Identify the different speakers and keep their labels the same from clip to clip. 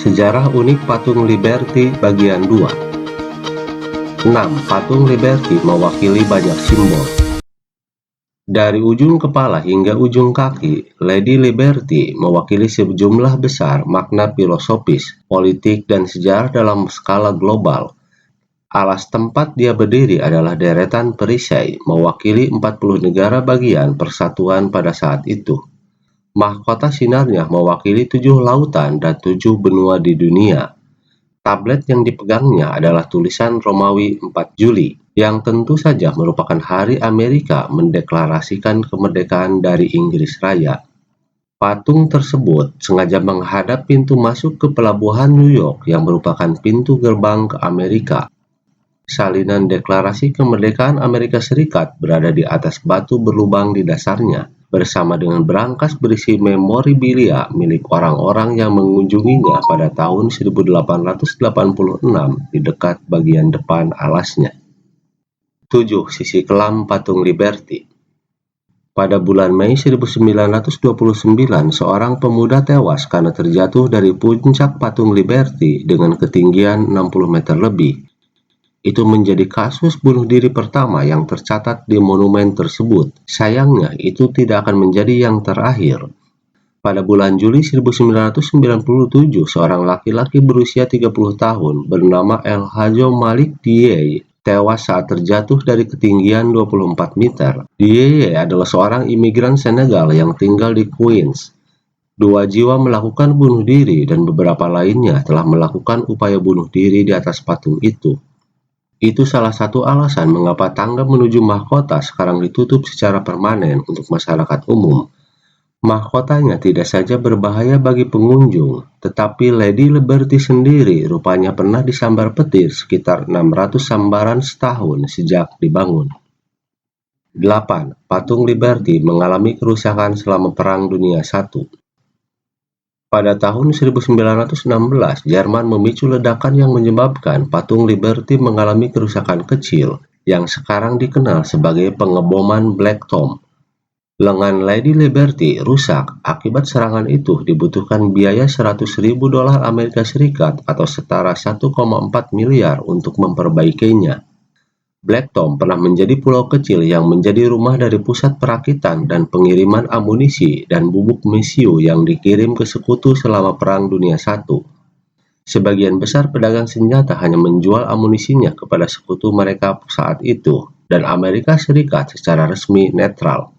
Speaker 1: Sejarah unik patung Liberty bagian 2. 6. Patung Liberty mewakili banyak simbol. Dari ujung kepala hingga ujung kaki, Lady Liberty mewakili sejumlah besar makna filosofis, politik, dan sejarah dalam skala global. Alas tempat dia berdiri adalah deretan perisai, mewakili 40 negara bagian persatuan pada saat itu. Mahkota sinarnya mewakili 7 lautan dan 7 benua di dunia. Tablet yang dipegangnya adalah tulisan Romawi 4 Juli, yang tentu saja merupakan hari Amerika mendeklarasikan kemerdekaan dari Inggris Raya. Patung tersebut sengaja menghadap pintu masuk ke pelabuhan New York yang merupakan pintu gerbang ke Amerika. Salinan Deklarasi Kemerdekaan Amerika Serikat berada di atas batu berlubang di dasarnya, bersama dengan berangkas berisi memorabilia milik orang-orang yang mengunjunginya pada tahun 1886 di dekat bagian depan alasnya. 7. Sisi kelam patung Liberty. Pada bulan Mei 1929, seorang pemuda tewas karena terjatuh dari puncak patung Liberty dengan ketinggian 60 meter lebih. Itu menjadi kasus bunuh diri pertama yang tercatat di monumen tersebut. Sayangnya, itu tidak akan menjadi yang terakhir. Pada bulan Juli 1997, seorang laki-laki berusia 30 tahun bernama El Hadjo Malik Dieye tewas saat terjatuh dari ketinggian 24 meter. Dieye adalah seorang imigran Senegal yang tinggal di Queens. 2 jiwa melakukan bunuh diri dan beberapa lainnya telah melakukan upaya bunuh diri di atas patung itu. Itu salah satu alasan mengapa tangga menuju mahkota sekarang ditutup secara permanen untuk masyarakat umum. Mahkotanya tidak saja berbahaya bagi pengunjung, tetapi Lady Liberty sendiri rupanya pernah disambar petir sekitar 600 sambaran setahun sejak dibangun. 8. Patung Liberty mengalami kerusakan selama Perang Dunia I. Pada tahun 1916, Jerman memicu ledakan yang menyebabkan patung Liberty mengalami kerusakan kecil yang sekarang dikenal sebagai pengeboman Black Tom. Lengan Lady Liberty rusak. Akibat serangan itu dibutuhkan biaya $100.000 Amerika Serikat atau setara 1,4 miliar untuk memperbaikinya. Black Tom pernah menjadi pulau kecil yang menjadi rumah dari pusat perakitan dan pengiriman amunisi dan bubuk mesiu yang dikirim ke sekutu selama Perang Dunia I. Sebagian besar pedagang senjata hanya menjual amunisinya kepada sekutu mereka saat itu, dan Amerika Serikat secara resmi netral.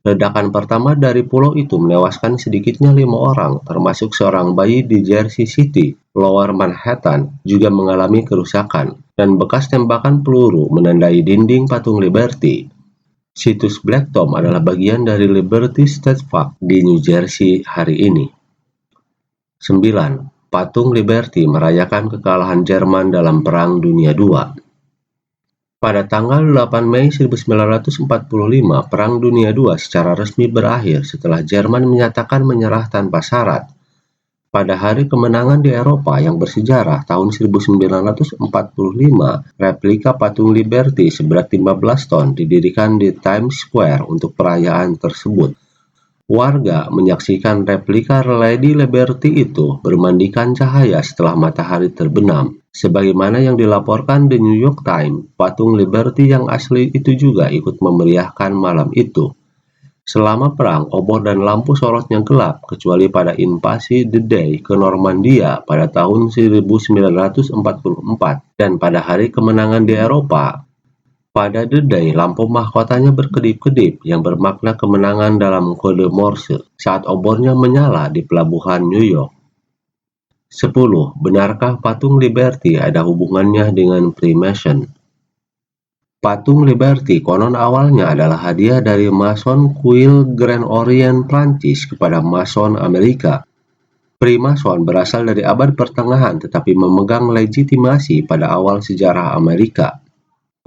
Speaker 1: Ledakan pertama dari pulau itu menewaskan sedikitnya 5 orang, termasuk seorang bayi di Jersey City, Lower Manhattan, juga mengalami kerusakan, dan bekas tembakan peluru menandai dinding patung Liberty. Situs Black Tom adalah bagian dari Liberty State Park di New Jersey hari ini. 9. Patung Liberty merayakan kekalahan Jerman dalam Perang Dunia II. Pada tanggal 8 Mei 1945, Perang Dunia II secara resmi berakhir setelah Jerman menyatakan menyerah tanpa syarat. Pada hari kemenangan di Eropa yang bersejarah tahun 1945, replika patung Liberty seberat 15 ton didirikan di Times Square untuk perayaan tersebut. Warga menyaksikan replika Lady Liberty itu bermandikan cahaya setelah matahari terbenam. Sebagaimana yang dilaporkan The New York Times, patung Liberty yang asli itu juga ikut memeriahkan malam itu. Selama perang, obor dan lampu sorotnya gelap, kecuali pada invasi D-Day ke Normandia pada tahun 1944 dan pada hari kemenangan di Eropa. Pada D-Day, lampu mahkotanya berkedip-kedip yang bermakna kemenangan dalam kode Morse saat obornya menyala di pelabuhan New York. 10. Benarkah patung Liberty ada hubungannya dengan Freemason? Patung Liberty konon awalnya adalah hadiah dari Mason kuil Grand Orient Prancis kepada Mason Amerika. Freemason berasal dari abad pertengahan tetapi memegang legitimasi pada awal sejarah Amerika.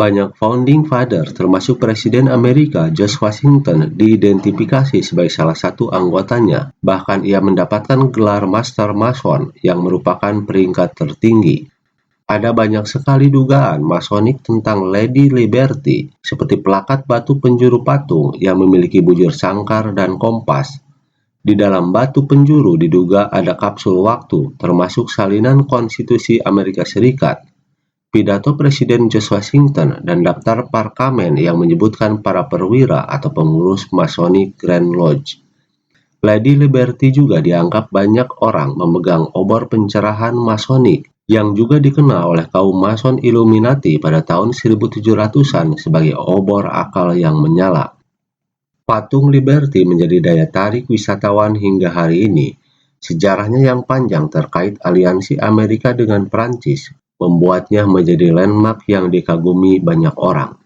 Speaker 1: Banyak founding father termasuk Presiden Amerika George Washington diidentifikasi sebagai salah satu anggotanya. Bahkan ia mendapatkan gelar Master Mason yang merupakan peringkat tertinggi. Ada banyak sekali dugaan masonik tentang Lady Liberty, seperti plakat batu penjuru patung yang memiliki bujur sangkar dan kompas. Di dalam batu penjuru diduga ada kapsul waktu, termasuk salinan Konstitusi Amerika Serikat, pidato Presiden George Washington, dan daftar parkamen yang menyebutkan para perwira atau pengurus Masonic Grand Lodge. Lady Liberty juga dianggap banyak orang memegang obor pencerahan Masonic yang juga dikenal oleh kaum Mason Illuminati pada tahun 1700-an sebagai obor akal yang menyala. Patung Liberty menjadi daya tarik wisatawan hingga hari ini. Sejarahnya yang panjang terkait aliansi Amerika dengan Prancis membuatnya menjadi landmark yang dikagumi banyak orang.